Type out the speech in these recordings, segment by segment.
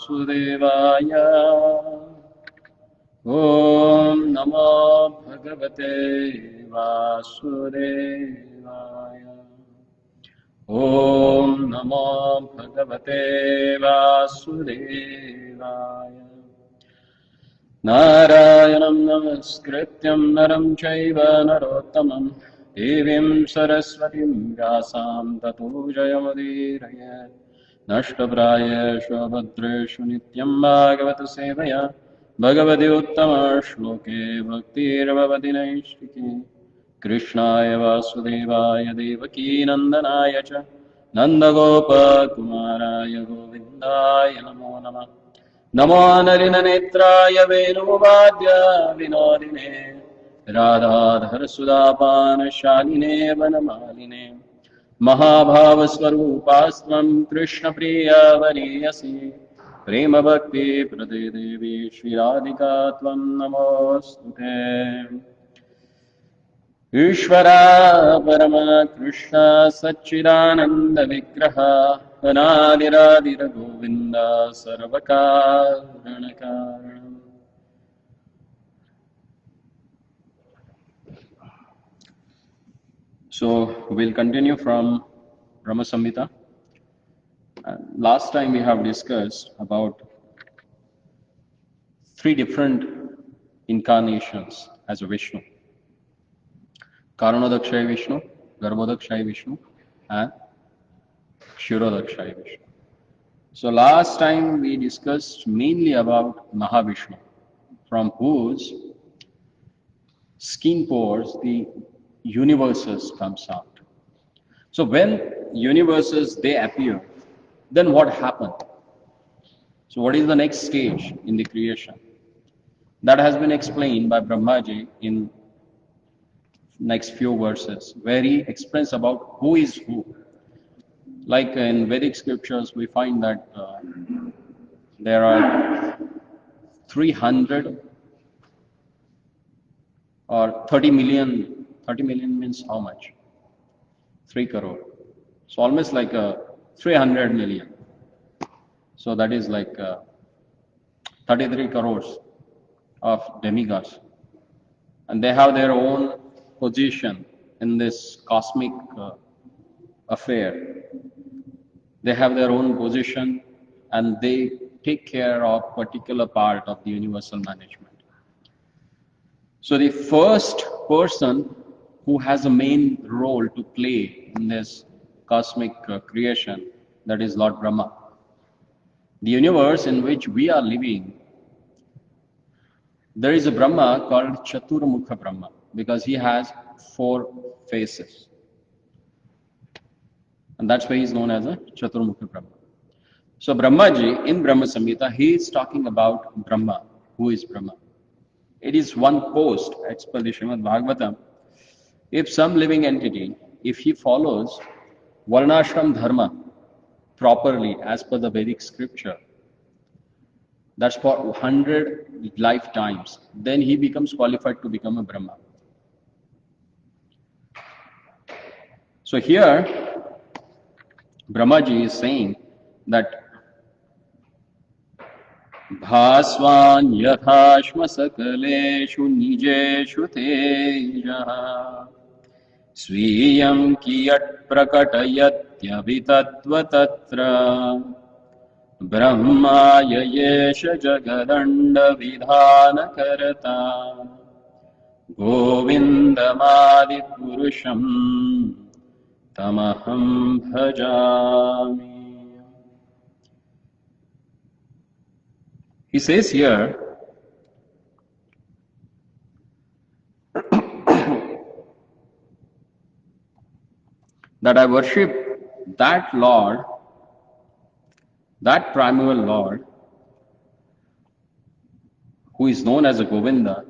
वासुदेवाय। ॐ नमो भगवते वासुदेवाय। ॐ नमो भगवते वासुदेवाय। नारायणं नमस्कृत्यं नरं चैव नरोत्तमं देवीं सरस्वतीं व्यासां ततो जयमुदीरयेत्। नष्टप्रायेषु भद्रेषु नित्यं भागवत सेवया भगवति उत्तमश्लोके भक्तिर्भवति नैष्ठिकी। कृष्णाय वासुदेवाय देवकीनन्दनाय च नन्दगोपकुमाराय गोविन्दाय नमो नमः। नमो नलिननेत्राय वेणुवाद्य विनोदिने राधाधरसुधापानशालिने वनमालिने महाभावस्वरूपास्त्वं कृष्णप्रियवरीयसी। प्रेमभक्तिप्रदे देवी श्रीराधिका त्वं नमोऽस्तुते। ईश्वरा परमा कृष्ण सच्चिदानंद विग्रह अनादिरादिर गोविंद सर्वकारण कारण। So we'll continue from Brahma Samhita. Last time we have discussed about 3 different incarnations as a Vishnu: Karanodakshaya Vishnu, Garbhodakshaya Vishnu, and Kshirodakshaya Vishnu. So last time we discussed mainly about Mahavishnu, from whose skin pores the universes comes out. So when universes they appear, then what happened? So what is the next stage in the creation? That has been explained by Brahmaji in next few verses, where he explains about who is who. Like in Vedic scriptures, we find that there are 300 or 30 million. 30 million means how much? 3 crore. So almost like 300 million. So that is like 33 crores of demigods. And they have their own position in this cosmic affair. They have their own position and they take care of particular part of the universal management. So the first person who has a main role to play in this cosmic creation, that is Lord Brahma. The universe in which we are living, there is a Brahma called Chaturmukha Brahma because he has 4 faces. And that's why he is known as a Chaturmukha Brahma. So Brahmaji, in Brahma Samhita, he is talking about Brahma. Who is Brahma? It is one post, as per the Srimad Bhagavatam. If some living entity, if he follows Varnashram Dharma properly as per the Vedic scripture, that's for 100 lifetimes, then he becomes qualified to become a Brahma. So here, Brahmaji is saying that भास्वान् यथाश्म सकलेषु निजेषु तेजः स्वीयं कियत् प्रकटयत्यभितत्त्वतत्र ब्रह्माययेष जगदण्डविधानकर्ता गोविन्दमादिपुरुषं तमहं भजामि. He says here that I worship that Lord, that primeval Lord, who is known as a Govinda,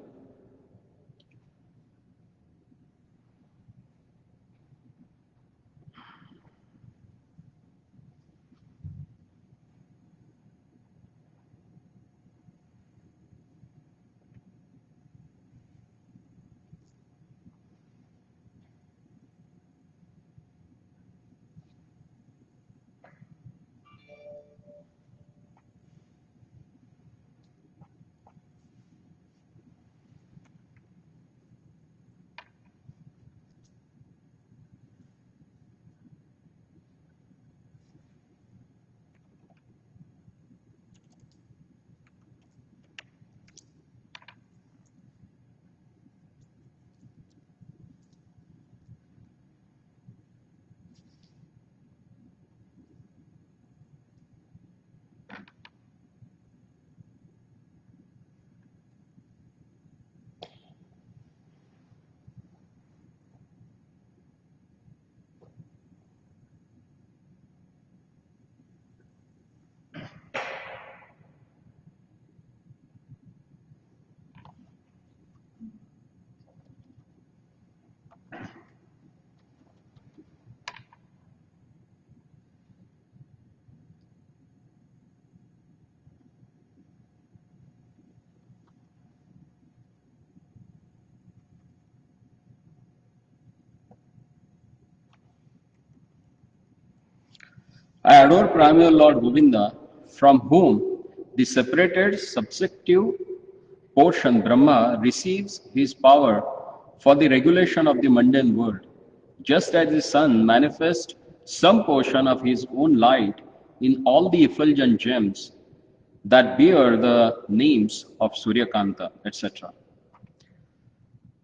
I adore primal Lord Govinda, from whom the separated subjective portion Brahma receives his power for the regulation of the mundane world, just as the sun manifests some portion of his own light in all the effulgent gems that bear the names of Suryakanta, etc.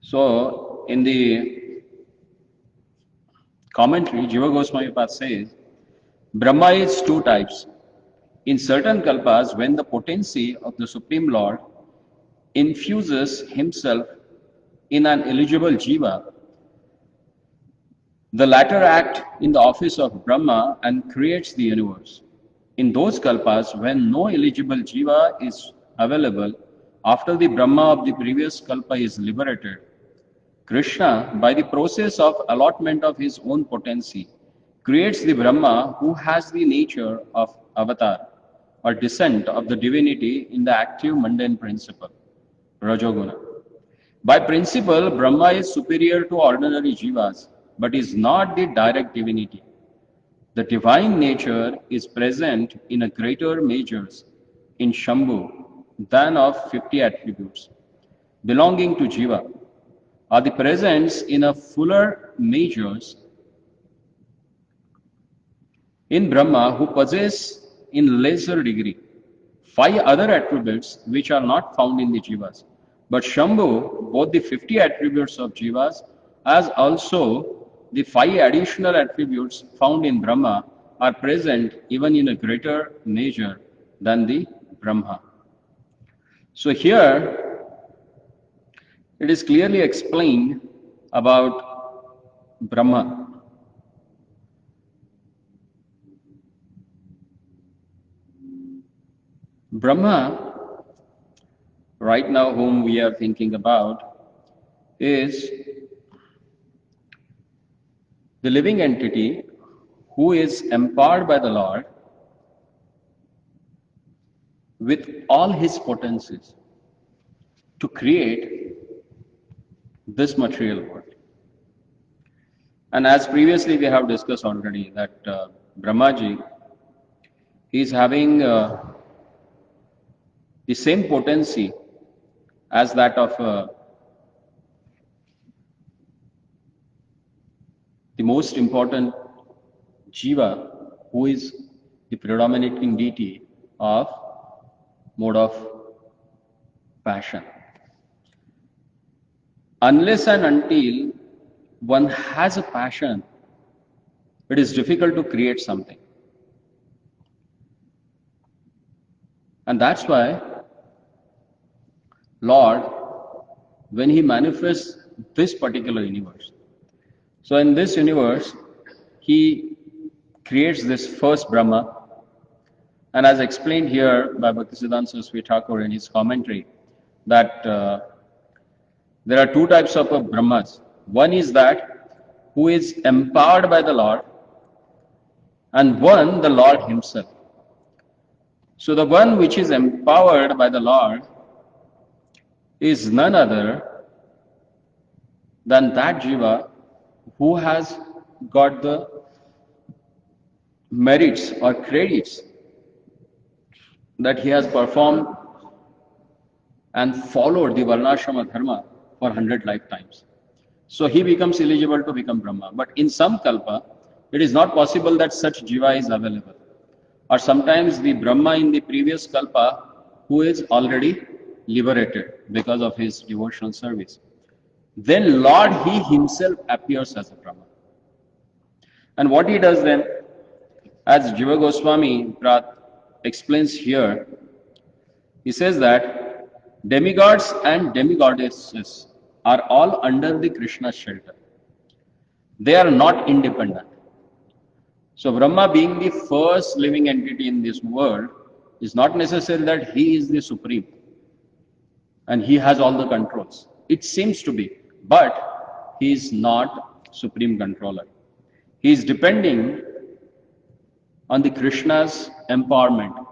So, in the commentary, Jiva Goswami Pad says, Brahma is two types. In certain kalpas, when the potency of the Supreme Lord infuses himself in an eligible jiva, the latter act in the office of Brahma and creates the universe. In those kalpas, when no eligible jiva is available, after the Brahma of the previous kalpa is liberated, Krishna, by the process of allotment of his own potency, creates the Brahma who has the nature of avatar or descent of the divinity in the active mundane principle, Rajoguna. By principle, Brahma is superior to ordinary jivas, but is not the direct divinity. The divine nature is present in a greater measures in Shambhu than of 50 attributes belonging to jiva, are the presence in a fuller measures in Brahma, who possess in lesser degree 5 other attributes which are not found in the jivas. But Shambhu, both the 50 attributes of jivas as also the 5 additional attributes found in Brahma are present even in a greater measure than the Brahma. So here it is clearly explained about Brahma. Brahma, right now whom we are thinking about, is the living entity who is empowered by the Lord with all his potencies to create this material world. And as previously we have discussed already, that Brahmaji is having the same potency as that of the most important jiva, who is the predominating deity of mode of passion. Unless and until one has a passion, it is difficult to create something. And that's why Lord, when he manifests this particular universe, so in this universe, he creates this first Brahma, and as explained here by Bhaktisiddhanta Saraswati Thakur in his commentary, that there are 2 types of Brahmas. One is that who is empowered by the Lord, and one the Lord himself. So the one which is empowered by the Lord is none other than that jiva who has got the merits or credits that he has performed and followed the Varnashrama Dharma for 100 lifetimes. So he becomes eligible to become Brahma. But in some kalpa, it is not possible that such jiva is available. Or sometimes the Brahma in the previous kalpa who is already liberated because of his devotional service. Then Lord, he himself appears as a Brahma. And what he does then, as Jiva Goswami explains here, he says that demigods and demigoddesses are all under the Krishna's shelter. They are not independent. So Brahma, being the first living entity in this world, is not necessary that he is the supreme and he has all the controls. It seems to be, but he is not supreme controller. He is depending on the Krishna's empowerment,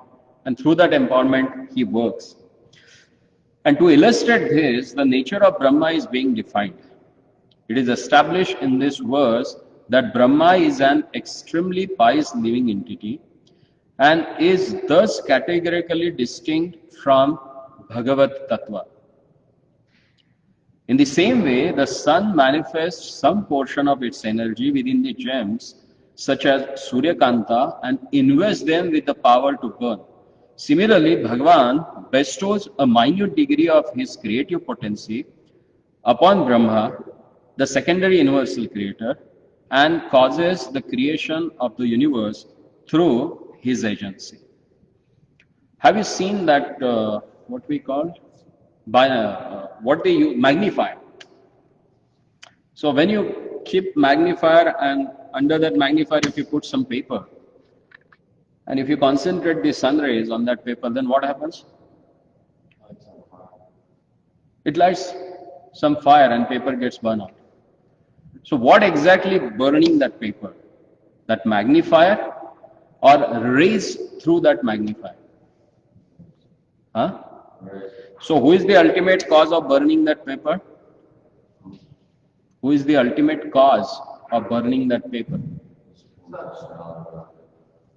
and through that empowerment he works. And to illustrate this, the nature of Brahma is being defined. It is established in this verse that Brahma is an extremely pious living entity and is thus categorically distinct from Bhagavat Tattva. In the same way, the sun manifests some portion of its energy within the gems, such as Suryakanta, and invests them with the power to burn. Similarly, Bhagavan bestows a minute degree of his creative potency upon Brahma, the secondary universal creator, and causes the creation of the universe through his agency. Have you seen that what we call what they use, magnify? So when you keep magnifier and under that magnifier if you put some paper and if you concentrate the sun rays on that paper, then what happens? It lights some fire and paper gets burned out. So what exactly burning that paper? That magnifier or rays through that magnifier? Huh? So who is the ultimate cause of burning that paper? Who is the ultimate cause of burning that paper?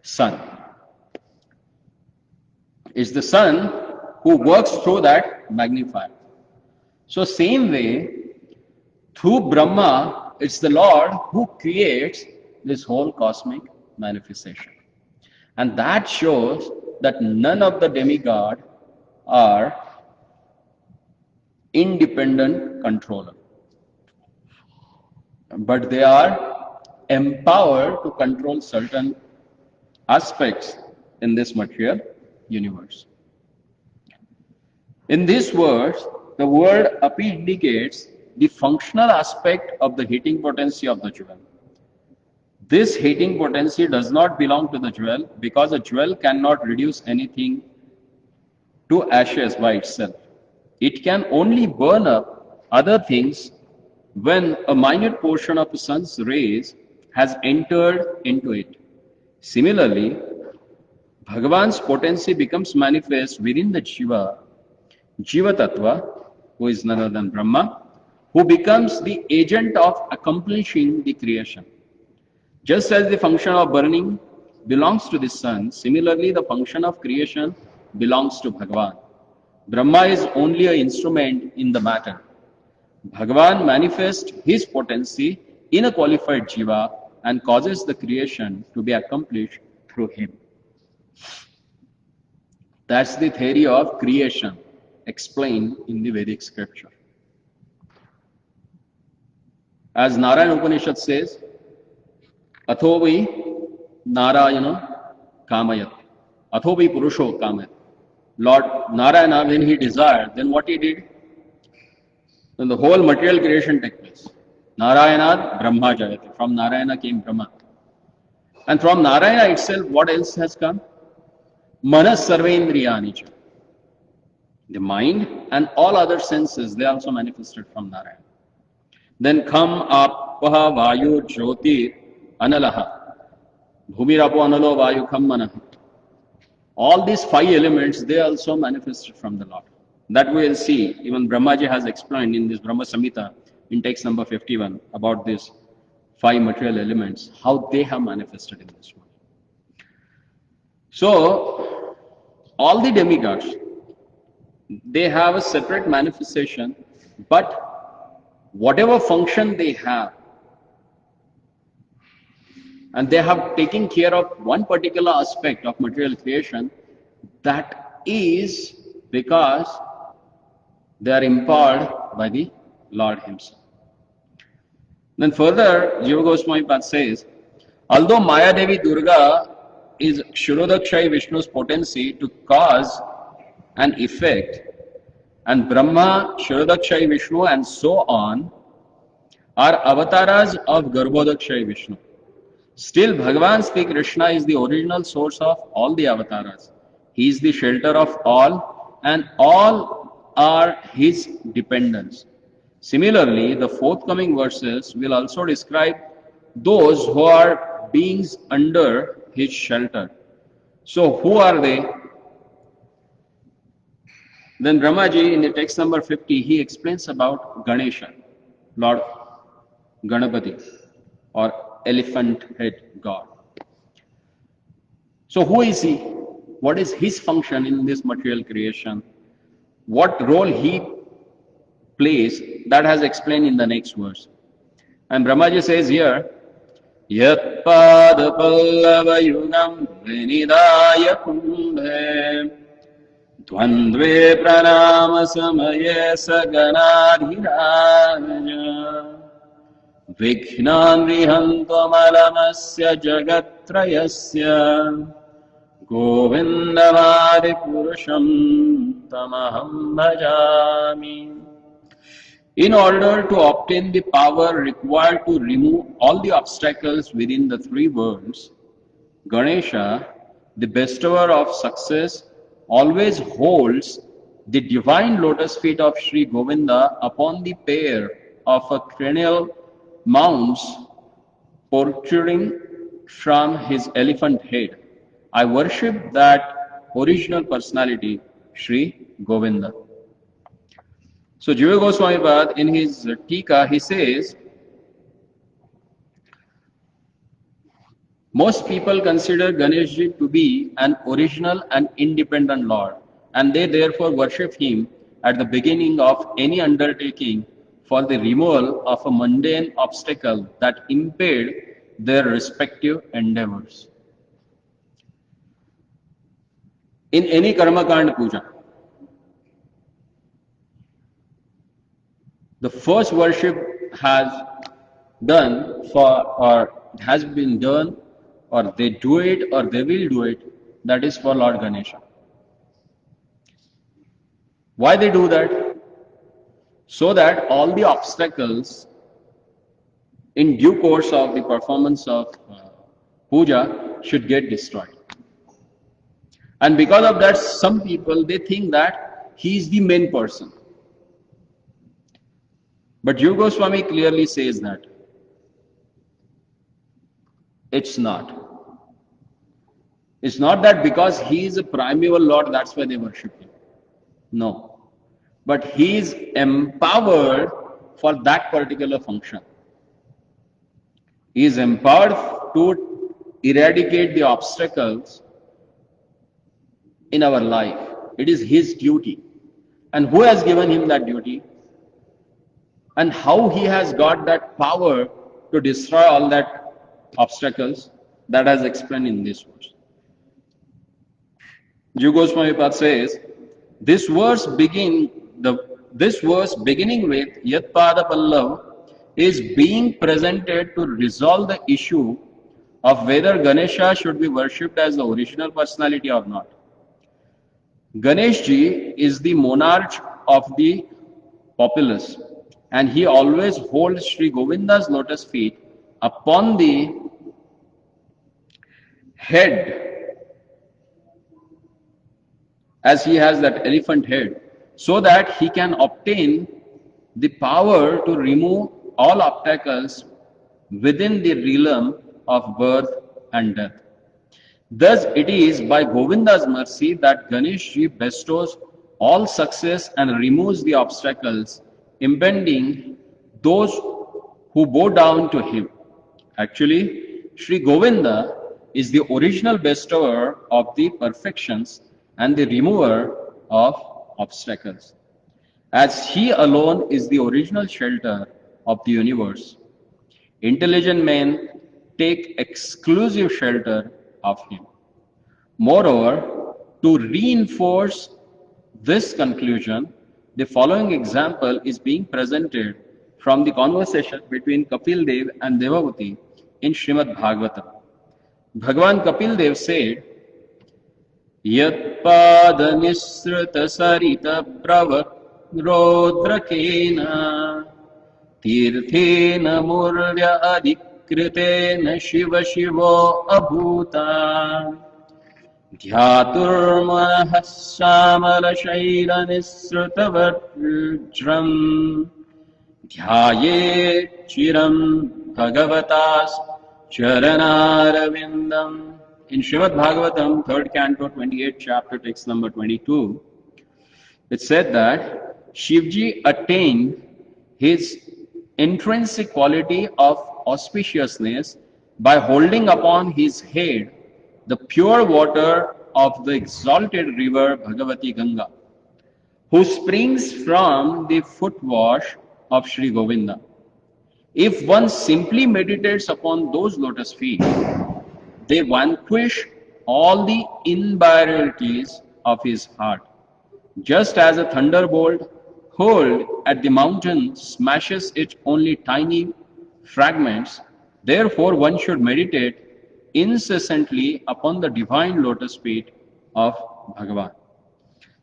Sun. It's the sun who works through that magnifier. So same way, through Brahma, it's the Lord who creates this whole cosmic manifestation. And that shows that none of the demigod are independent controller, but they are empowered to control certain aspects in this material universe. In this verse, the word api indicates the functional aspect of the heating potency of the jewel. This heating potency does not belong to the jewel because a jewel cannot reduce anything to ashes by itself. It can only burn up other things when a minute portion of the sun's rays has entered into it. Similarly, Bhagavan's potency becomes manifest within the Jiva Tattva, who is none other than Brahma, who becomes the agent of accomplishing the creation. Just as the function of burning belongs to the sun, similarly the function of creation belongs to Bhagavan. Brahma is only an instrument in the matter. Bhagavan manifests his potency in a qualified jiva and causes the creation to be accomplished through him. That's the theory of creation explained in the Vedic scripture. As Narayana Upanishad says, Athovai Narayana Kamayat. Athovai Purusho Kamayat. Lord Narayana, when he desired, then what he did? Then the whole material creation took place. Narayana Brahma Jayate. From Narayana came Brahma. And from Narayana itself, what else has come? Manas Sarvendriyani. The mind and all other senses, they also manifested from Narayana. Then come Apaha Vayu Jyoti Analaha. Bhumirapo Analo Vayu Kham Manaha. All these 5 elements, they also manifested from the Lord. That we will see, even Brahmaji has explained in this Brahma Samhita, in text number 51, about these 5 material elements, how they have manifested in this world. So, all the demigods, they have a separate manifestation, but whatever function they have, and they have taken care of one particular aspect of material creation, that is because they are empowered by the Lord himself. Then further, Jiva Goswami Pad says, although Maya Devi Durga is Kshirodakshayi Vishnu's potency to cause an effect, and Brahma, Kshirodakshayi Vishnu and so on are avatars of Garbhodakshayi Vishnu. Still, Bhagavan Sri Krishna is the original source of all the avatars. He is the shelter of all, and all are his dependents. Similarly, the forthcoming verses will also describe those who are beings under his shelter. So, who are they? Then Brahmaji in the text number 50, he explains about Ganesha, Lord Ganapati, or elephant head God. So who is he? What is his function in this material creation? What role he plays, that has explained in the next verse. And Brahmaji says here, Yat pada pallava yugam vinidaya kumbhe dvandve pranama samaye saganadhiraja Vighnan vihantamalamasya jagatrayasya Govindamadi purusham tamaham bhajami. In order to obtain the power required to remove all the obstacles within the three worlds, Ganesha, the bestower of success, always holds the divine lotus feet of Sri Govinda upon the pair of a cranial mounts protruding from his elephant head. I worship that original personality, Sri Govinda. So Jiva Goswami Pad in his Tika, he says, most people consider Ganeshji to be an original and independent Lord, and they therefore worship him at the beginning of any undertaking for the removal of a mundane obstacle that impede their respective endeavors. In any Karma Kand Puja, the first worship has done for, or has been done, or they do it, or they will do it, that is for Lord Ganesha. Why they do that? So that all the obstacles in due course of the performance of puja should get destroyed. And because of that, some people, they think that he is the main person. But Jiva Goswami clearly says that it's not. It's not that because he is a primeval Lord, that's why they worship him. No. But he is empowered for that particular function. He is empowered to eradicate the obstacles in our life. It is his duty. And who has given him that duty? And how he has got that power to destroy all that obstacles, that has explained in this verse. Jiva Goswami Pad says, this verse beginning with Yat Pada Pallav is being presented to resolve the issue of whether Ganesha should be worshipped as the original personality or not. Ganeshji is the monarch of the populace, and he always holds Sri Govinda's lotus feet upon the head, as he has that elephant head, so that he can obtain the power to remove all obstacles within the realm of birth and death. Thus it is by Govinda's mercy that Ganeshji bestows all success and removes the obstacles impeding those who bow down to him. Actually, Sri Govinda is the original bestower of the perfections and the remover of obstacles, as he alone is the original shelter of the universe. Intelligent men take exclusive shelter of him. Moreover, to reinforce this conclusion, the following example is being presented from the conversation between Kapil Dev and Devavati in Srimad Bhagavatam. Bhagavan Kapil Dev said, Yat pada nisrita sarita pravakrodrakena tirthena murya adikritena shiva shivo abhuta dhyaturmanah samala shaila nisrutavarjram dhyaye chiram bhagavatas charanarvindam. In Srimad Bhagavatam, 3rd Canto, 28th chapter, text number 22, it said that Shivji attained his intrinsic quality of auspiciousness by holding upon his head the pure water of the exalted river Bhagavati Ganga, who springs from the footwash of Sri Govinda. If one simply meditates upon those lotus feet, they vanquish all the invariabilities of his heart. Just as a thunderbolt hurled at the mountain smashes its only tiny fragments, therefore one should meditate incessantly upon the divine lotus feet of Bhagavan.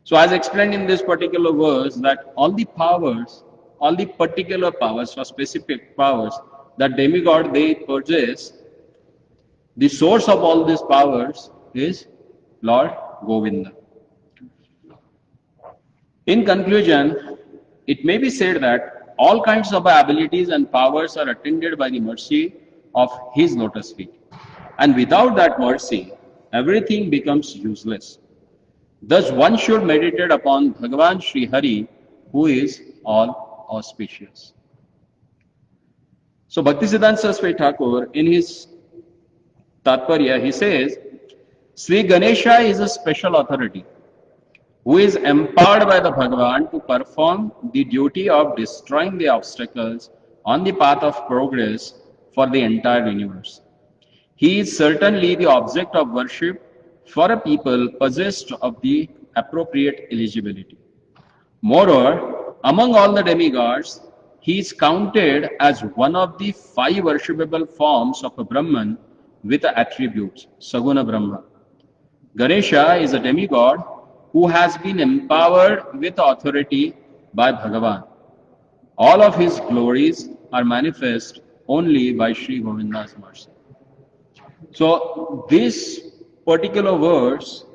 So as explained in this particular verse, that all the powers, all the particular powers or specific powers that demigod they possess, the source of all these powers is Lord Govinda. In conclusion, it may be said that all kinds of abilities and powers are attended by the mercy of his lotus feet. And without that mercy, everything becomes useless. Thus, one should meditate upon Bhagavan Sri Hari, who is all auspicious. So, Bhaktisiddhanta Saraswati Thakur, in his Tatparya, he says, Sri Ganesha is a special authority who is empowered by the Bhagavan to perform the duty of destroying the obstacles on the path of progress for the entire universe. He is certainly the object of worship for a people possessed of the appropriate eligibility. Moreover, among all the demigods, he is counted as one of the 5 worshipable forms of a Brahman with attributes, Saguna Brahma. Ganesha is a demigod who has been empowered with authority by Bhagavan. All of his glories are manifest only by Sri Govinda's mercy. So this particular verse,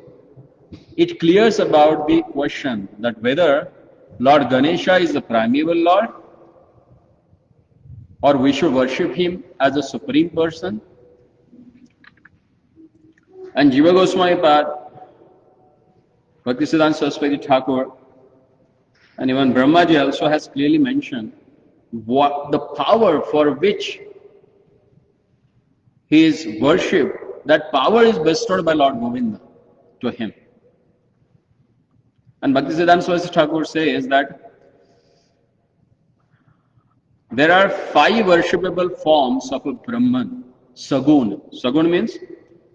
it clears about the question that whether Lord Ganesha is the primeval Lord or we should worship him as a supreme person. And Jiva Goswami Pad, Bhaktisiddhanta Saraswati Thakur, and even Brahmaji also has clearly mentioned what the power for which he is worshipped, that power is bestowed by Lord Govinda to him. And Bhaktisiddhanta Saraswati Thakur says that there are 5 worshipable forms of a Brahman. Sagun. Sagun means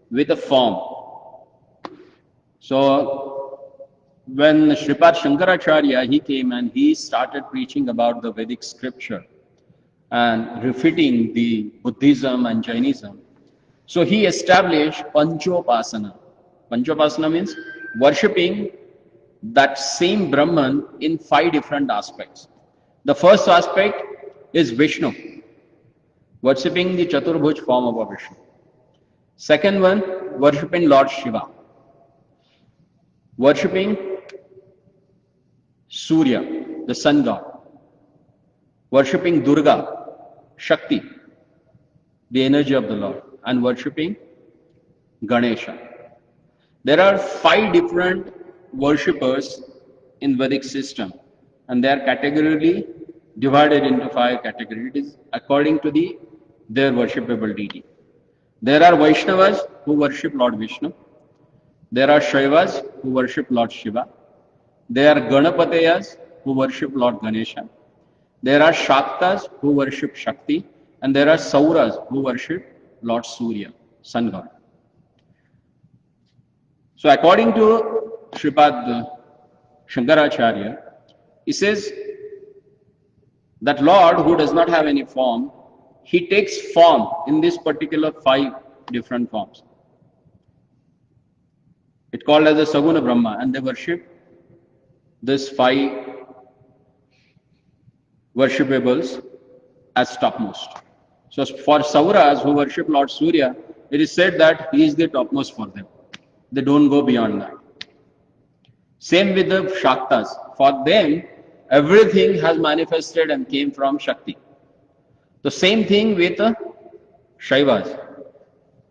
with a form. So when Sripad Shankaracharya, he came and he started preaching about the Vedic scripture and refuting the Buddhism and Jainism. So he established Panchopasana. Panchopasana means worshipping that same Brahman in 5 different aspects. The first aspect is Vishnu, worshipping the Chaturbhuj form of a Vishnu. Second one, worshipping Lord Shiva, worshipping Surya, the sun god, worshipping Durga, Shakti, the energy of the Lord, and worshipping Ganesha. There are 5 different worshippers in Vedic system, and they are categorically divided into 5 categories according to their worshipable deity. There are Vaishnavas who worship Lord Vishnu. There are Shaivas who worship Lord Shiva. There are Ganapatayas who worship Lord Ganesha. There are Shaktas who worship Shakti. And there are Sauras who worship Lord Surya, sun god. So according to Sripad Shankaracharya, he says that Lord who does not have any form, he takes form in this particular 5 different forms. It's called as a Saguna Brahma, and they worship this 5 worshipables as topmost. So for Sauras who worship Lord Surya, it is said that he is the topmost for them. They don't go beyond that. Same with the Shaktas. For them, everything has manifested and came from Shakti. The same thing with Shaivas.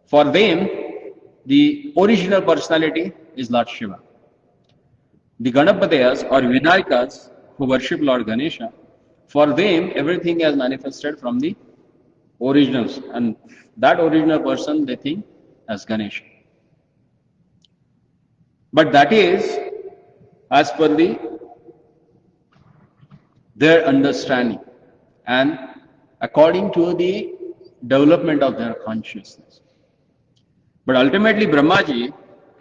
For them, the original personality is Lord Shiva. The Ganapatayas or Vinayakas who worship Lord Ganesha, for them, everything has manifested from the originals, and that original person they think as Ganesha. But that is as per their understanding and according to the development of their consciousness. But ultimately, Brahmaji,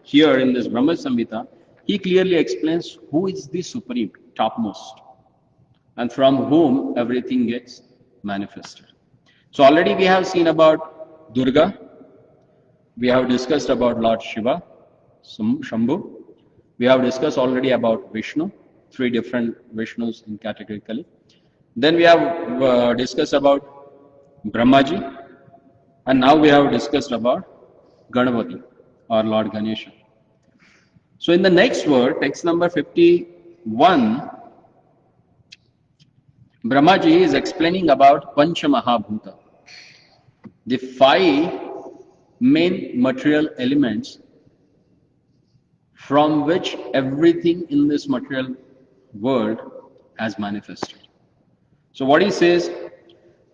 here in this Brahma Samhita, he clearly explains who is the supreme, topmost, and from whom everything gets manifested. So already we have seen about Durga, we have discussed about Lord Shiva, Shambhu, we have discussed already about Vishnu, three different Vishnus in categorically. Then we have discussed about Brahmaji, and now we have discussed about Ganapati or Lord Ganesha. So in the next word, text number 51, Brahmaji is explaining about Pancha Mahabhuta, the five main material elements from which everything in this material world has manifested. So what he says,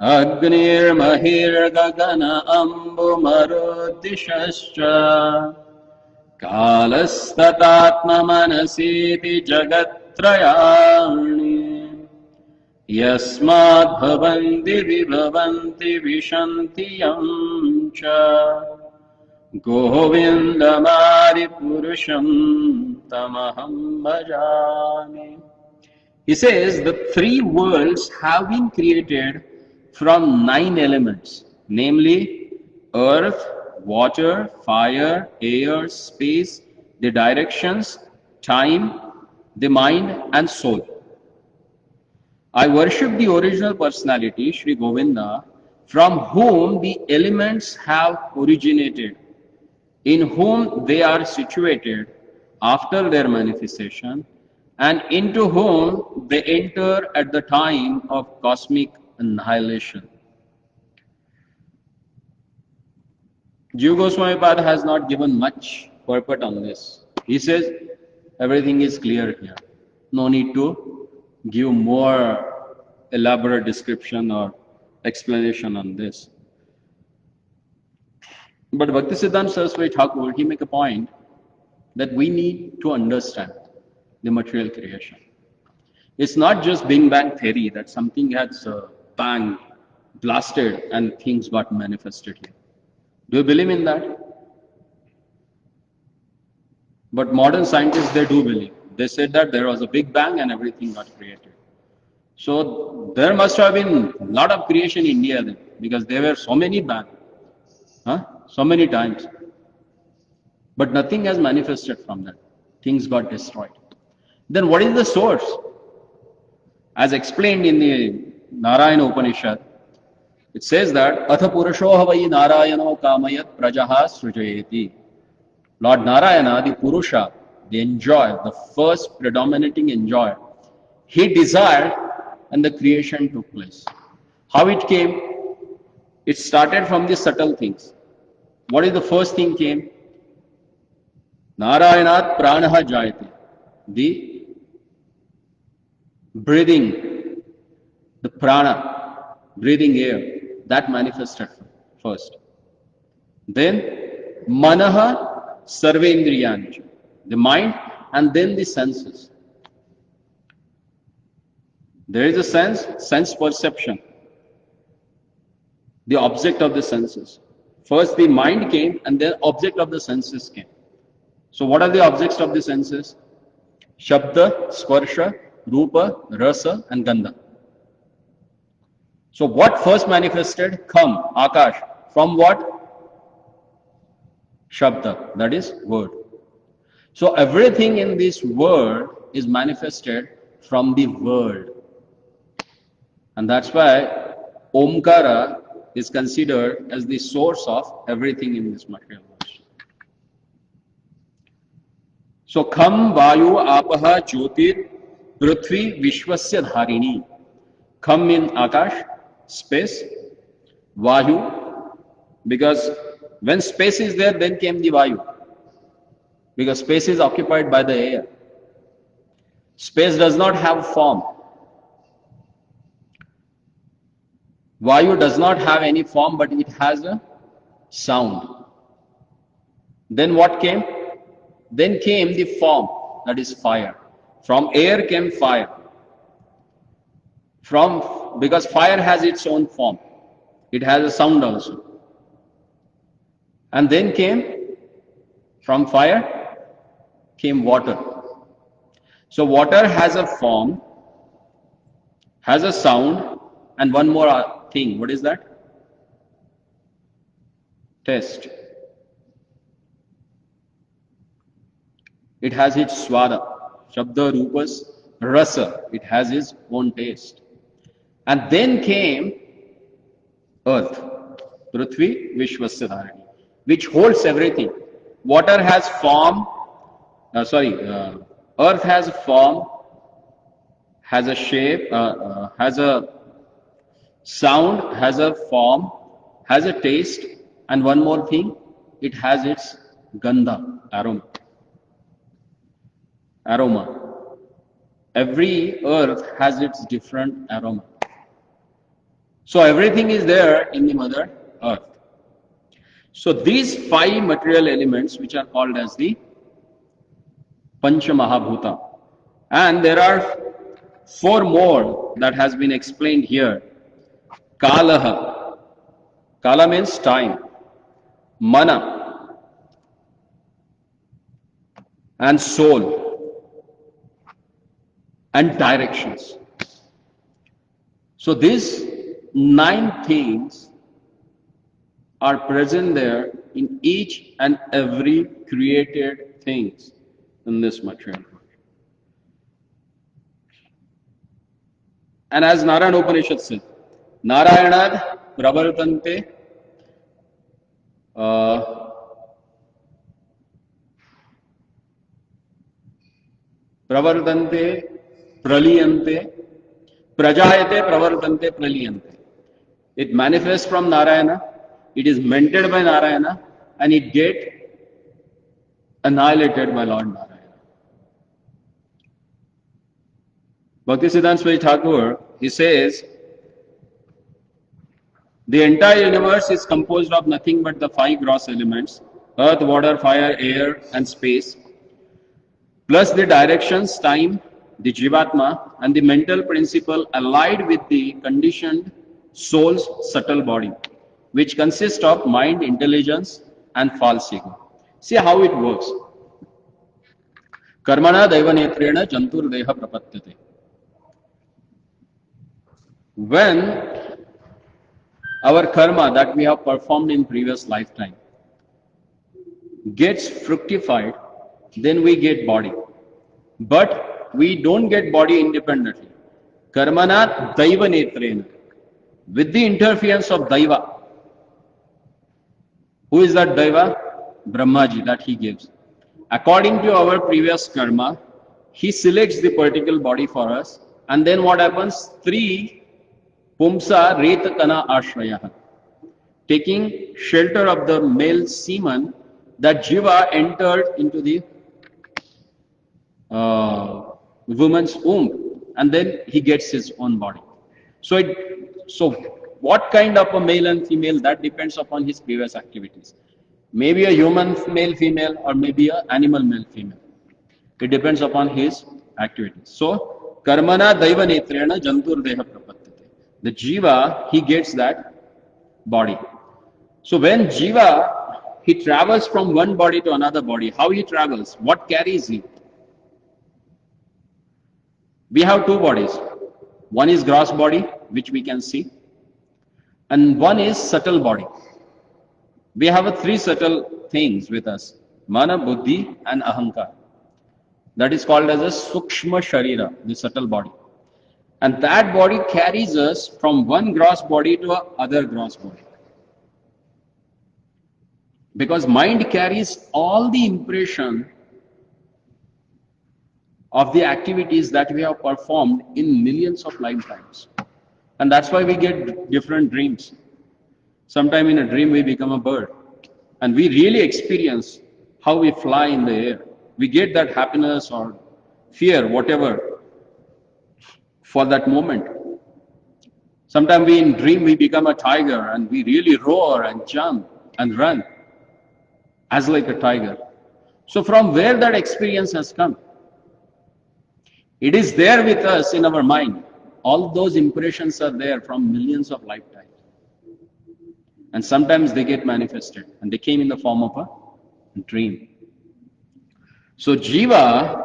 Agnir Mahir Gagana Ambu Marudishascha Kalastatatma Manasiti Jagatrayani Yasmad Bhavanti Vibhavanti Vishanti Yamcha Govindamari Purusham Tamaham Bhajami. He says the three worlds have been created from 9 elements, namely earth, water, fire, air, space, the directions, time, the mind, and soul. I worship the original personality, Sri Govinda, from whom the elements have originated, in whom they are situated after their manifestation, and into whom they enter at the time of cosmic annihilation. Jiva Goswami Pada has not given much purport on this. He says everything is clear here. No need to give more elaborate description or explanation on this. But Bhaktisiddhanta Saraswati Thakur, he make a point that we need to understand the material creation. It's not just Big Bang theory that something has bang, blasted and things got manifested here. Do you believe in that? But modern scientists, they do believe. They said that there was a Big Bang and everything got created. So there must have been a lot of creation in India then, because there were so many bang, so many times. But nothing has manifested from that. Things got destroyed. Then what is the source? As explained in the Narayana Upanishad, it says that Atha Purushoha Vai Narayano Kamayat Prajaha Srujayeti. Lord Narayana, the Purusha, the enjoyer, the first predominating enjoyer, he desired and the creation took place. How it came? It started from the subtle things. What is the first thing came? Narayanat Pranaha Jayati. The breathing, the prana, breathing air, that manifested first. Then Manaha Sarvendriyancha, the mind, and then the senses. There is a sense perception, the object of the senses. First the mind came and then object of the senses came. So what are the objects of the senses? Shabda, Sparsha, Rupa, Rasa and Gandha. So what first manifested? Kham, Akash. From what? Shabda, that is word. So everything in this world is manifested from the world. And that's why Omkara is considered as the source of everything in this material world. So Kham, Vayu, Apaha, Jyotir, Prithvi, Vishwasya Dharini. Kham in Akash, space, Vayu, because when space is there, then came the Vayu. Because space is occupied by the air. Space does not have form. Vayu does not have any form, but it has a sound. Then what came? Then came the form, that is fire. From air came fire. Because fire has its own form. It has a sound also. And then from fire came water. So water has a form, has a sound, and one more thing. What is that? Taste. It has its swada, shabda, rupas, rasa. It has its own taste. And then came earth, Prithvi Vishwasya Dharani, which holds everything. Water has form, earth has form, has a shape, has a sound, has a form, has a taste, and one more thing, it has its gandha, aroma. Every earth has its different aroma. So everything is there in the Mother Earth. So these 5 material elements, which are called as the Pancha Mahabhuta, and there are 4 more that has been explained here. Kalaha. Kala means time. Mana. And soul. And directions. So these 9 things are present there in each and every created things in this material world. And as Narayana Upanishad says, Narayanad pravartante praliyante prajayate pravartante praliyante. It manifests from Narayana, it is mentored by Narayana, and it gets annihilated by Lord Narayana. Bhaktisiddhanta Swami Thakur, he says, the entire universe is composed of nothing but the 5 gross elements, earth, water, fire, air, and space, plus the directions, time, the Jivatma, and the mental principle allied with the conditioned soul's subtle body, which consists of mind, intelligence, and false ego. See how it works. Karmana daivanetrena jantur deha prapatyate. When our karma that we have performed in previous lifetime gets fructified, then we get body. But we don't get body independently. Karmana daivanetrena. With the interference of Daiva. Who is that Daiva? Brahmaji, that he gives. According to our previous karma, he selects the particular body for us, and then what happens? 3 Pumsa Retakana Ashrayaha. Taking shelter of the male semen, that Jiva entered into the woman's womb, and then he gets his own body. So what kind of a male and female, that depends upon his previous activities. Maybe a human male female, or maybe an animal male female. It depends upon his activities. So karmana daiva netrena jantur deha prapatyate. The jiva, he gets that body. So when jiva, he travels from one body to another body, how he travels, what carries he? We have 2 bodies. One is gross body, which we can see, and one is subtle body. We have 3 subtle things with us: mana, buddhi, and ahankar. That is called as a sukshma sharira, the subtle body. And that body carries us from one gross body to another gross body. Because mind carries all the impression of the activities that we have performed in millions of lifetimes. And that's why we get different dreams. Sometime in a dream we become a bird. And we really experience how we fly in the air. We get that happiness or fear, whatever, for that moment. Sometimes we in dream we become a tiger and we really roar and jump and run as like a tiger. So from where that experience has come? It is there with us in our mind. All those impressions are there from millions of lifetimes. And sometimes they get manifested and they came in the form of a dream. So Jiva,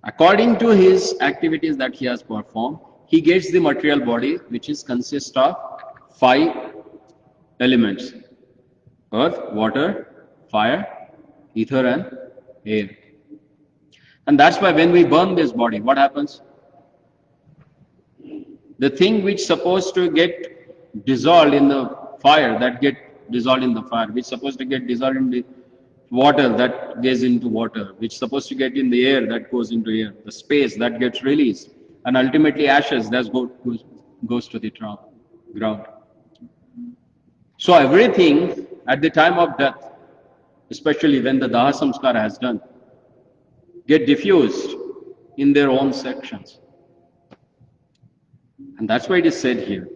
according to his activities that he has performed, he gets the material body which is consists of 5 elements: earth, water, fire, ether and air. And that's why when we burn this body, what happens? The thing which supposed to get dissolved in the fire, that get dissolved in the fire, which supposed to get dissolved in the water, that gets into water, which supposed to get in the air, that goes into air, the space that gets released, and ultimately ashes that goes to the ground. So everything at the time of death, especially when the Daha Samskara has done, get diffused in their own sections. And that's why it is said here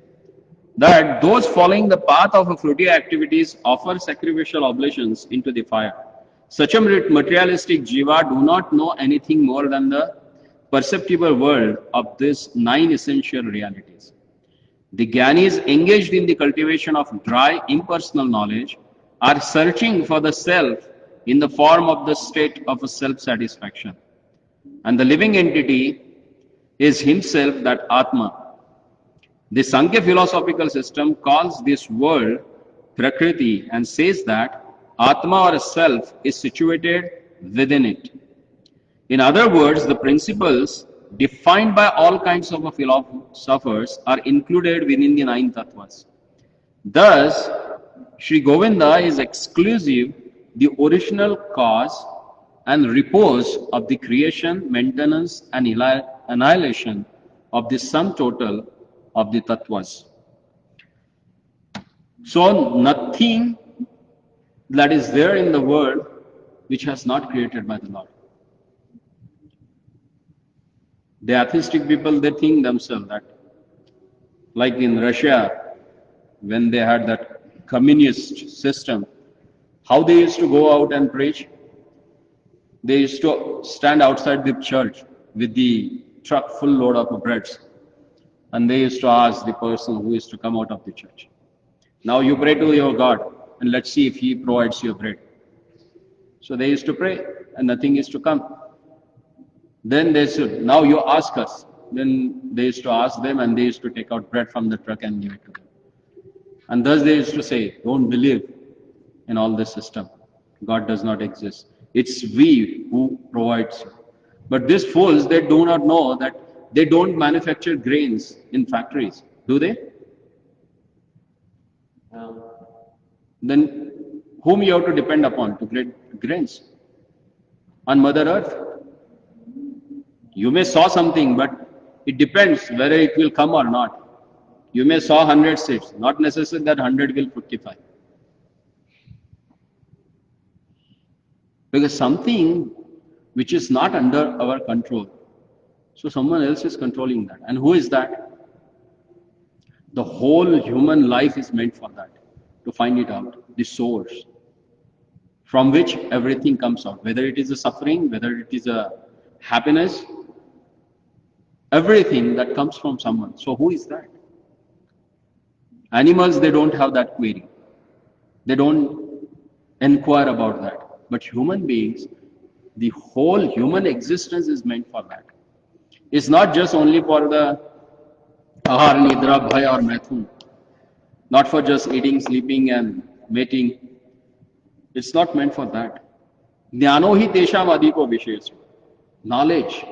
that those following the path of fruitive activities offer sacrificial oblations into the fire. Such a materialistic jiva do not know anything more than the perceptible world of these 9 essential realities. The Gyanis engaged in the cultivation of dry, impersonal knowledge are searching for the self in the form of the state of a self-satisfaction. And the living entity is himself that Atma. The Sankhya philosophical system calls this world Prakriti and says that Atma or self is situated within it. In other words, the principles defined by all kinds of philosophers are included within the 9 tattvas. Thus, Sri Govinda is exclusive, the original cause and repose of the creation, maintenance and annihilation of the sum total of the tattvas. So nothing that is there in the world which has not created by the Lord. The atheistic people, they think themselves that, like in Russia, when they had that communist system, how they used to go out and preach? They used to stand outside the church with the truck full load of breads. And they used to ask the person who is to come out of the church, now you pray to your God and let's see if he provides you bread. So they used to pray and nothing is to come. Then they said, now you ask us. Then they used to ask them and they used to take out bread from the truck and give it to them. And thus they used to say, don't believe in all this system. God does not exist. It's we who provides you. But these fools, they do not know that they don't manufacture grains in factories, do they? Then whom you have to depend upon to get grains? On Mother Earth. You may sow something, but it depends whether it will come or not. You may sow 100 seeds, not necessary that 100 will fructify. Because something which is not under our control, so someone else is controlling that. And who is that? The whole human life is meant for that, to find it out, the source from which everything comes out, whether it is a suffering, whether it is a happiness, everything that comes from someone. So who is that? Animals, they don't have that query. They don't inquire about that. But human beings, the whole human existence is meant for that. It's not just only for the ahar, nidra, bhaya or maithun. Not for just eating, sleeping and mating. It's not meant for that. Jnano hi tesham adhiko vishesh. Knowledge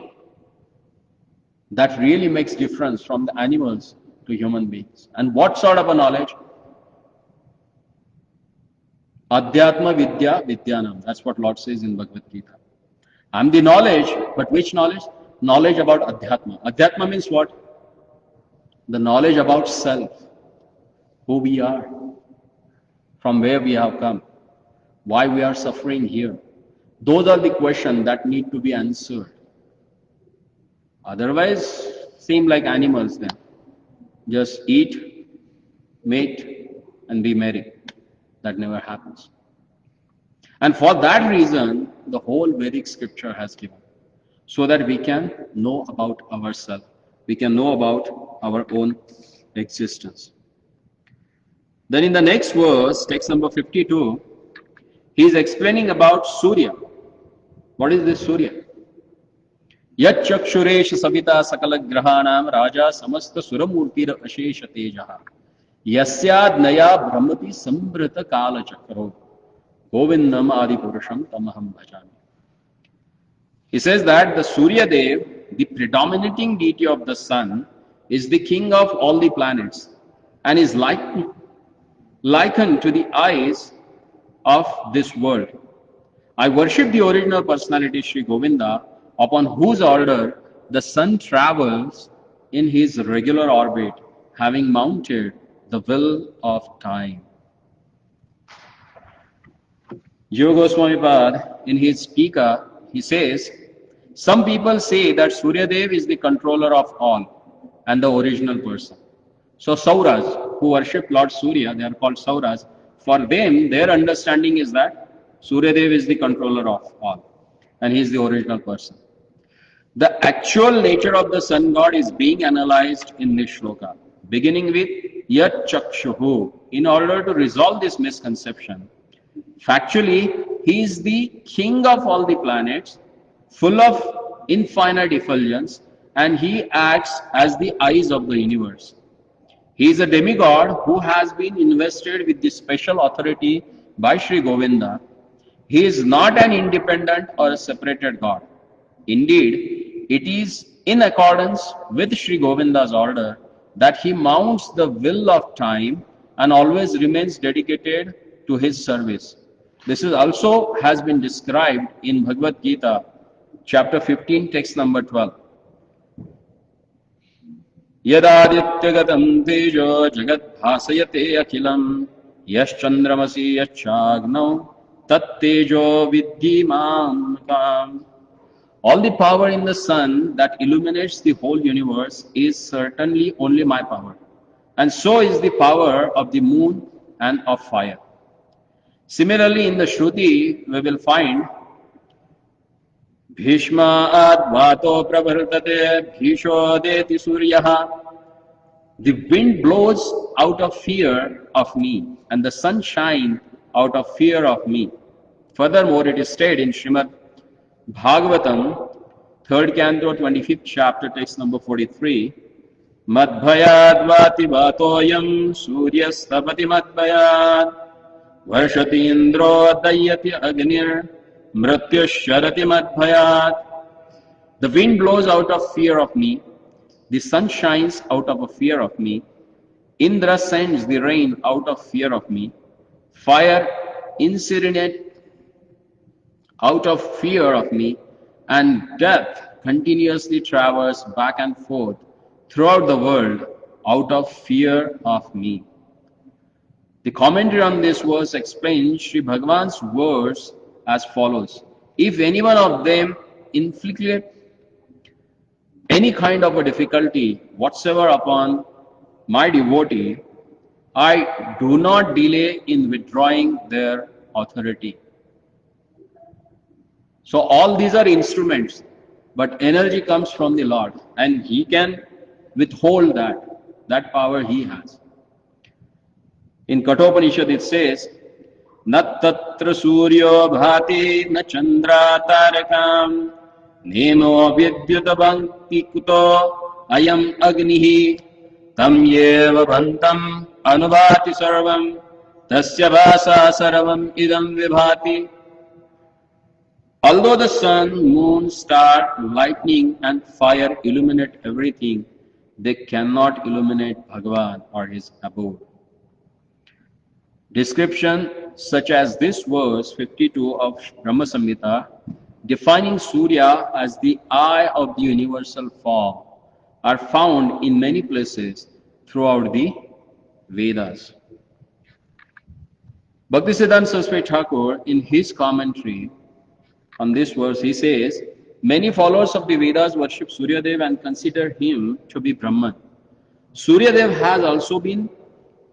that really makes difference from the animals to human beings. And what sort of a knowledge? Adhyatma Vidya Vidyanam. That's what Lord says in Bhagavad Gita. I'm the knowledge, but which knowledge? Knowledge about Adhyatma. Adhyatma means what? The knowledge about self. Who we are. From where we have come. Why we are suffering here. Those are the questions that need to be answered. Otherwise, seem like animals then. Just eat, mate, and be merry. That never happens. And for that reason, the whole Vedic scripture has given, so that we can know about ourselves, we can know about our own existence. Then in the next verse, text number 52, he is explaining about Surya. What is this Surya? Yat chakshuresh savita sakala grahanam raja samasta suramurtir ashesha tejaha yasyad naya brahmati sambrita kala chakro govindam adi purusham tamaham bhajami. He says that the Surya Dev, the predominating deity of the sun, is the king of all the planets and is likened to the eyes of this world. I worship the original personality Sri Govinda, upon whose order the sun travels in his regular orbit, having mounted the wheel of time. Jiva Goswami Pad, in his Tika, he says, some people say that Surya Dev is the controller of all and the original person. So Sauras, who worship Lord Surya, they are called Sauras. For them, their understanding is that Surya Dev is the controller of all and he is the original person. The actual nature of the sun god is being analyzed in this shloka, beginning with Yat Chakshuhu. In order to resolve this misconception, factually, he is the king of all the planets, full of infinite effulgence, and he acts as the eyes of the universe. He is a demigod who has been invested with the special authority by Sri Govinda. He is not an independent or a separated god. Indeed, it is in accordance with Sri Govinda's order that he mounts the wheel of time and always remains dedicated to his service. This is also has been described in Bhagavad Gita, chapter 15, text number 12. Yadadityagatam tejo jagat bhasayate akhilam yaschandramasi yachagno tat tejo vidhi mam. All the power in the sun that illuminates the whole universe is certainly only my power. And so is the power of the moon and of fire. Similarly, in the Shruti, we will find Bhishma advato pravartate bhishodeti suryaha. The wind blows out of fear of me, and the sun shines out of fear of me. Furthermore, it is stated in Srimad Bhagavatam, 3rd canto, 25th chapter, text number 43, Madbhayad vati vatoyam suryastapati madbhayad varshati indro dayati agnir mrityusharati madbhayad. The wind blows out of fear of me, the sun shines out of a fear of me, Indra sends the rain out of fear of me, fire incinerate out of fear of me, and death continuously travels back and forth throughout the world out of fear of me. The commentary on this verse explains Sri Bhagavan's words as follows. If any one of them inflicted any kind of a difficulty whatsoever upon my devotee, I do not delay in withdrawing their authority. So all these are instruments, but energy comes from the Lord, and He can withhold that power He has. In Kathopanishad it says, Nat tatra suryo bhati na chandra tarakam nemo vidyuta bhakti kuto ayam agnihi tam yeva bhantam anubhati sarvam tasya bhasa sarvam idam vibhati. Although the sun, moon, star, lightning and fire illuminate everything, they cannot illuminate Bhagavan or his abode. Description such as this verse 52 of Brahma Samhita, defining Surya as the eye of the universal form, are found in many places throughout the Vedas. Bhaktisiddhanta Saraswati Thakur, in his commentary on this verse, he says, many followers of the Vedas worship Suryadev and consider him to be Brahman. Suryadev has also been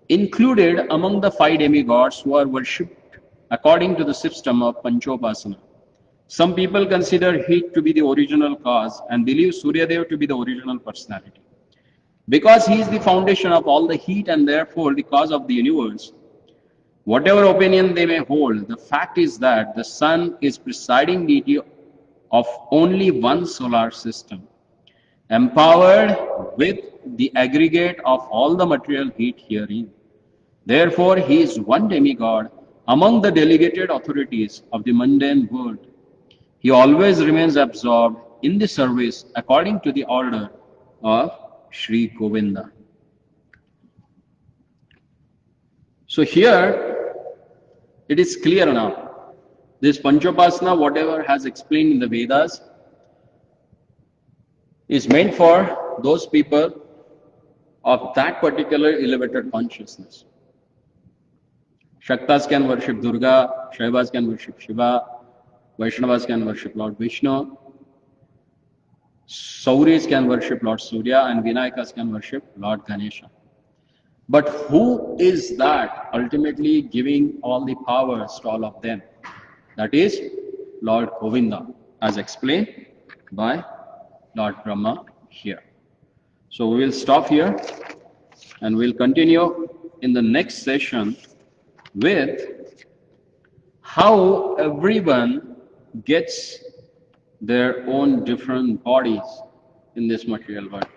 included among the 5 demigods who are worshipped according to the system of Panchopasana. Some people consider heat to be the original cause and believe Surya Dev to be the original personality. Because he is the foundation of all the heat and therefore the cause of the universe, whatever opinion they may hold, the fact is that the sun is presiding deity of only one solar system, empowered with the aggregate of all the material heat herein. Therefore, he is one demigod among the delegated authorities of the mundane world. He always remains absorbed in the service according to the order of Sri Govinda. So here, it is clear now. This Panchopasana, whatever has explained in the Vedas, is meant for those people of that particular elevated consciousness. Shaktas can worship Durga, Shaivas can worship Shiva, Vaishnavas can worship Lord Vishnu, Sauris can worship Lord Surya, and Vinayakas can worship Lord Ganesha. But who is that ultimately giving all the powers to all of them? That is Lord Govinda, as explained by Lord Brahma here. So we will stop here and we'll continue in the next session with how everyone gets their own different bodies in this material world.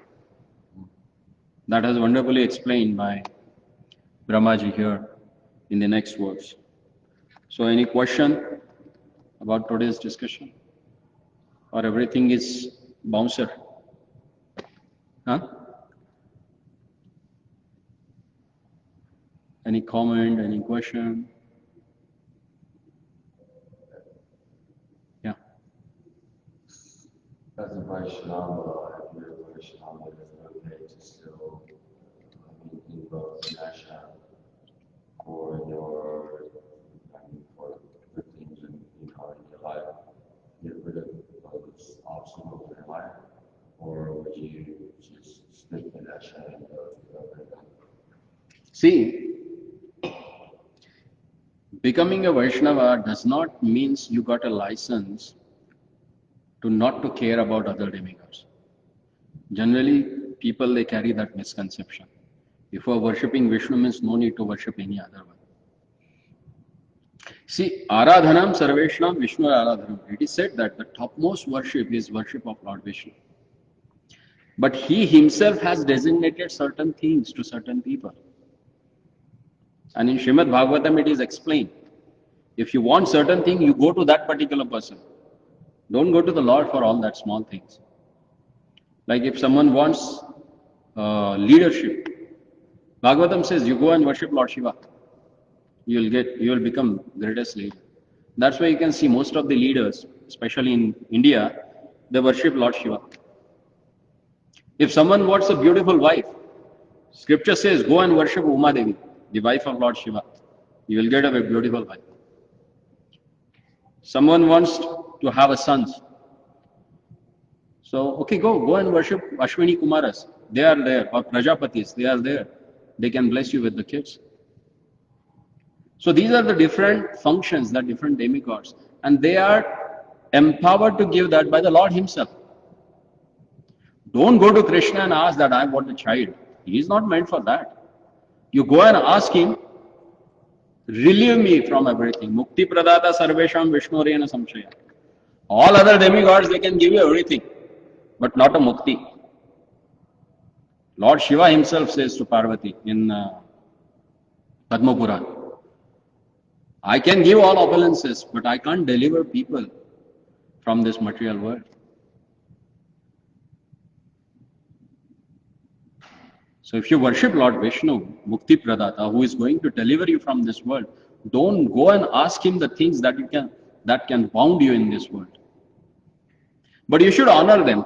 That is wonderfully explained by Brahmaji here in the next verse. So any question about today's discussion? Or everything is bouncer? Huh? Any comment, any question? Yeah. As a Vaishnava, if you're a Vaishnava, it's okay to still invoke Ganesha for your, for the things in your life, get rid of those obstacles in your life, or would you just stick Ganesha and go to everything? See, becoming a Vaishnava does not mean you got a license to not to care about other demigods. Generally, people, they carry that misconception. If we're worshipping Vishnu means no need to worship any other one. See, Aradhanam Sarveshnam Vishnu Aradhanam. It is said that the topmost worship is worship of Lord Vishnu. But he himself has designated certain things to certain people. And in Srimad Bhagavatam it is explained. If you want certain thing, you go to that particular person. Don't go to the Lord for all that small things. Like if someone wants leadership, Bhagavatam says you go and worship Lord Shiva. You will become greatest leader. That's why you can see most of the leaders, especially in India, they worship Lord Shiva. If someone wants a beautiful wife, scripture says go and worship Uma Devi, the wife of Lord Shiva. You will get a beautiful wife. Someone wants to have a sons. So, okay, go and worship Ashwini Kumaras. They are there, or Prajapatis, they are there. They can bless you with the kids. So these are the different functions, the different demigods. And they are empowered to give that by the Lord himself. Don't go to Krishna and ask that I want a child. He is not meant for that. You go and ask him, relieve me from everything. Mukti pradata sarvesham vishnurena samshaya. All other demigods, they can give you everything, but not a mukti. Lord Shiva himself says to Parvati in Padma Puran, I can give all opulences, but I can't deliver people from this material world. So if you worship Lord Vishnu, Mukti Pradata, who is going to deliver you from this world, don't go and ask him the things that can bound you in this world. But you should honor them.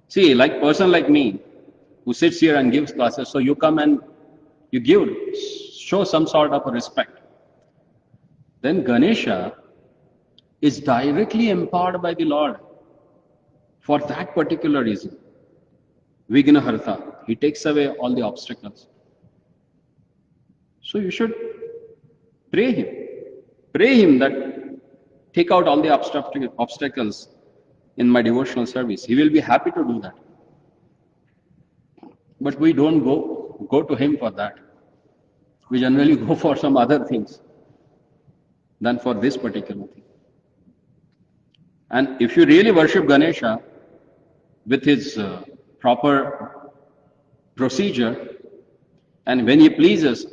See, like person like me, who sits here and gives classes, so you come and you show some sort of a respect. Then Ganesha is directly empowered by the Lord for that particular reason. Vignahartha, he takes away all the obstacles. So you should pray him. Pray him that take out all the obstacles in my devotional service. He will be happy to do that. But we don't go to him for that. We generally go for some other things than for this particular thing. And if you really worship Ganesha with his proper procedure, and when he pleases,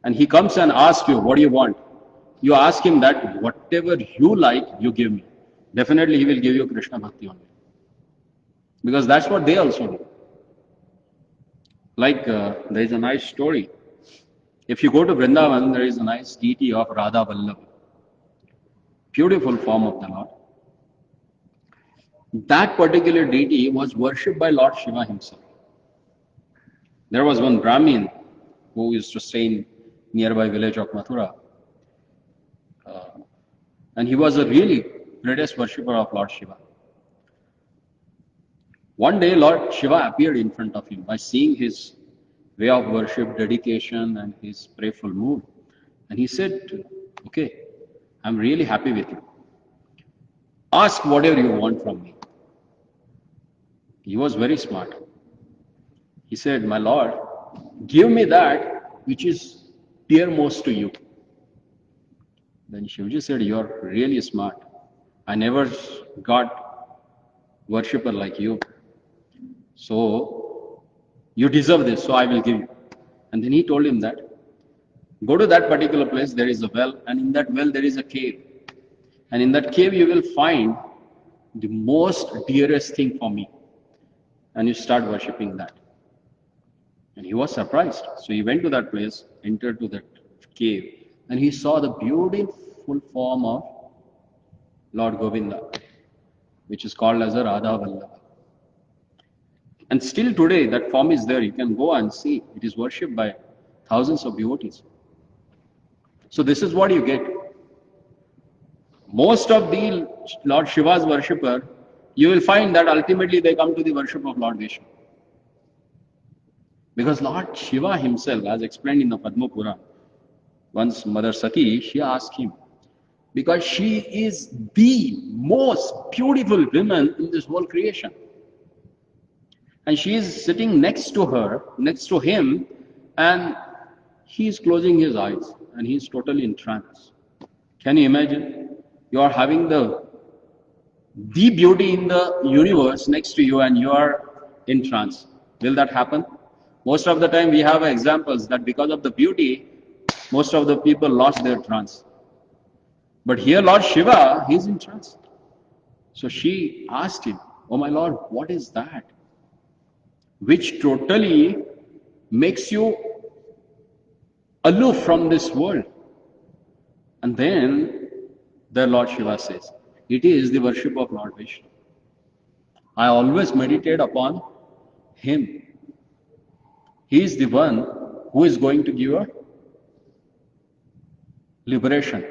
and he comes and asks you, what do you want? You ask him that whatever you like, you give me. Definitely he will give you Krishna Bhakti only. Because that's what they also do. Like there is a nice story. If you go to Vrindavan, there is a nice deity of Radha Vallabha. Beautiful form of the Lord. That particular deity was worshipped by Lord Shiva himself. There was one Brahmin who used to stay in nearby village of Mathura. And he was a really greatest worshipper of Lord Shiva. One day Lord Shiva appeared in front of him by seeing his way of worship, dedication and his prayerful mood. And he said, okay, I'm really happy with you. Ask whatever you want from me. He was very smart. He said, my Lord, give me that which is dearmost to you. Then Shivaji said, you're really smart. I never got worshipper like you. So, you deserve this, so I will give you. And then he told him that, go to that particular place, there is a well, and in that well there is a cave. And in that cave you will find the most dearest thing for me. And you start worshipping that. And he was surprised. So he went to that place, entered to that cave, and he saw the beautiful form of Lord Govinda, which is called as a Radha Vallabha. And still today, that form is there. You can go and see. It is worshipped by thousands of devotees. So this is what you get. Most of the Lord Shiva's worshipper, you will find that ultimately they come to the worship of Lord Vishnu. Because Lord Shiva himself, as explained in the Padma Purana, once Mother Sati, she asked him, because she is the most beautiful woman in this whole creation. And she is sitting next to her, next to him, and he is closing his eyes and he is totally in trance. Can you imagine? You are having the beauty in the universe next to you and you are in trance. Will that happen? Most of the time we have examples that because of the beauty, most of the people lost their trance. But here Lord Shiva, he is in trance. So she asked him, oh my Lord, what is that? Which totally makes you aloof from this world. And then the Lord Shiva says, it is the worship of Lord Vishnu. I always meditate upon him. He is the one who is going to give a liberation.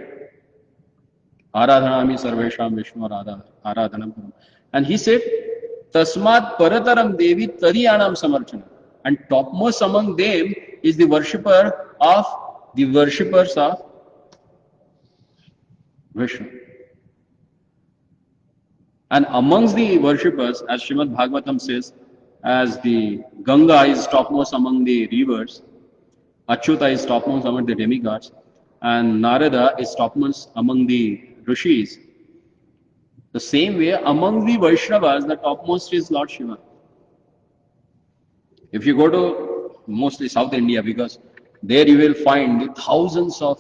Aradhanami sarvesham Vishnu aradhanam. And he said, Tasmat parataram devi tadiyanam samarchana. And topmost among them is the worshipper of the worshippers of Vishnu. And amongst the worshippers, as Srimad Bhagavatam says, as the Ganga is topmost among the rivers, Achyuta is topmost among the demigods, and Narada is topmost among the rishis. The same way, among the Vaishnavas, the topmost is Lord Shiva. If you go to mostly South India, because there you will find the thousands of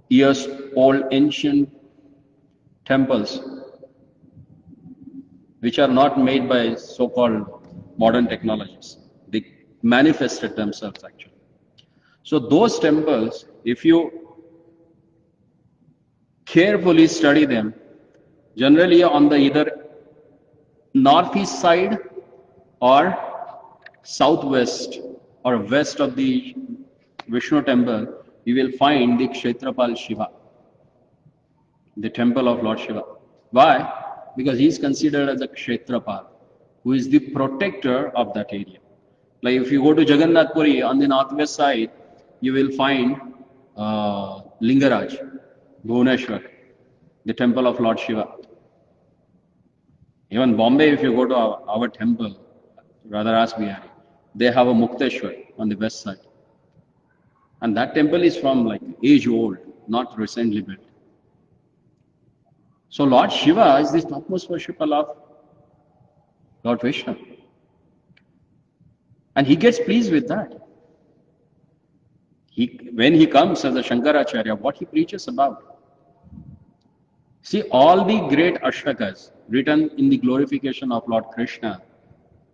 years old ancient temples, which are not made by so-called modern technologies. They manifested themselves actually. So those temples, if you carefully study them, generally on the either northeast side or southwest or west of the Vishnu temple, you will find the Kshetrapal Shiva, the temple of Lord Shiva. Why? Because he is considered as a Kshetrapal, who is the protector of that area. Like if you go to Jagannath Puri, on the northwest side, you will find Lingaraj. Bhuvaneshwar, the temple of Lord Shiva. Even Bombay, if you go to our temple, rather ask Bihari, they have a Mukteshwar on the west side. And that temple is from like age old, not recently built. So Lord Shiva is the topmost worshipper of Lord Vishnu. And he gets pleased with that. When he comes as a Shankaracharya, what he preaches about. See, all the great Ashtakas written in the glorification of Lord Krishna,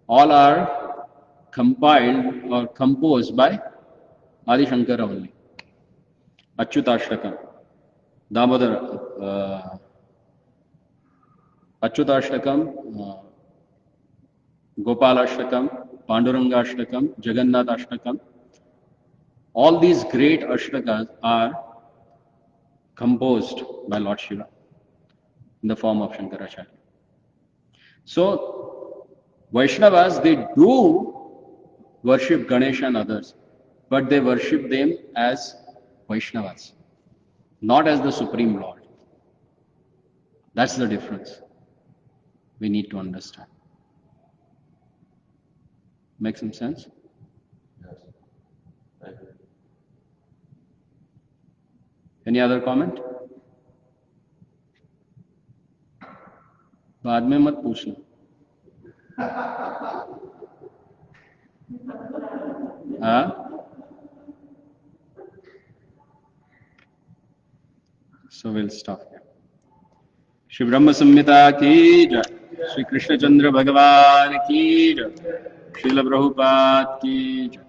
all are compiled or composed by Adi Shankara only. Achyutashtakam, Damodar, Achyutashtakam, Gopalashtakam, Pandurangashtakam, Jagannathashtakam. All these great Ashtakas are composed by Lord Shiva in the form of Shankaracharya. So, Vaishnavas, they do worship Ganesha and others, but they worship them as Vaishnavas, not as the Supreme Lord. That's the difference we need to understand. Make some sense? Yes. Thank you. Any other comment? बाद में मत पूछना. हाँ? So we'll stop here. Shri ब्रह्म संहिता की जय, श्री कृष्णचंद्र भगवान की जय, श्रील प्रभुपाद की जय.